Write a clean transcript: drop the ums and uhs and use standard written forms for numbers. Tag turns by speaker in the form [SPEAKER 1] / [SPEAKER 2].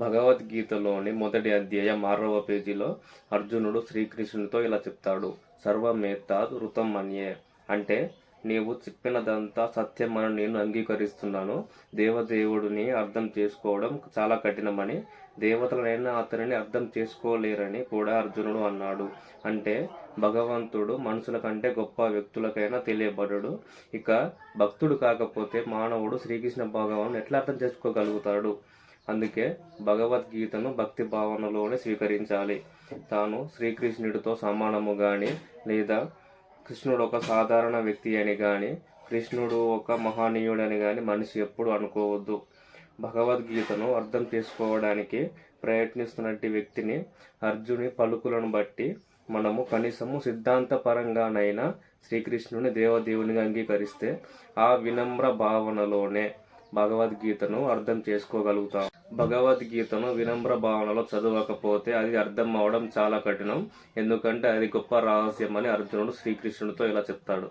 [SPEAKER 1] భగవద్గీతలోని మొదటి అధ్యాయం 6వ పేజీలో అర్జునుడు శ్రీకృష్ణునితో ఇలా చెప్తాడు. సర్వమేతాద్ ఋతం మన్యే అంటే నీవు చెప్పినదంతా సత్యమని నేను అంగీకరిస్తున్నాను. దేవదేవుడిని అర్థం చేసుకోవడం చాలా కఠినమని, దేవతలనైనా అతనిని అర్థం చేసుకోలేరని కూడా అర్జునుడు అన్నాడు. అంటే భగవంతుడు మనుషుల కంటే గొప్ప వ్యక్తులకైనా తెలియబడడు. ఇక భక్తుడు కాకపోతే మానవుడు శ్రీకృష్ణ భగవాను ఎట్లా అర్థం చేసుకోగలుగుతాడు? అందుకే భగవద్గీతను భక్తి భావనలోనే స్వీకరించాలి. తాను శ్రీకృష్ణుడితో సమానము గాని, లేదా కృష్ణుడు ఒక సాధారణ వ్యక్తి అని గాని, కృష్ణుడు ఒక మహనీయుడని గాని మనిషి ఎప్పుడు అనుకోవద్దు. భగవద్గీతను అర్థం చేసుకోవడానికి ప్రయత్నిస్తున్నట్టి వ్యక్తిని అర్జుని పలుకులను బట్టి మనము కనీసము సిద్ధాంతపరంగానైనా శ్రీకృష్ణుని దేవదేవునిగా అంగీకరిస్తే ఆ వినమ్ర భావనలోనే భగవద్గీతను అర్థం చేసుకోగలుగుతాం. భగవద్గీతను వినమ్ర భావనలో చదవకపోతే అది అర్థం అవడం చాలా కఠినం. ఎందుకంటే అది గొప్ప రహస్యం అని అర్జునుడు శ్రీకృష్ణుడితో ఇలా చెప్తాడు.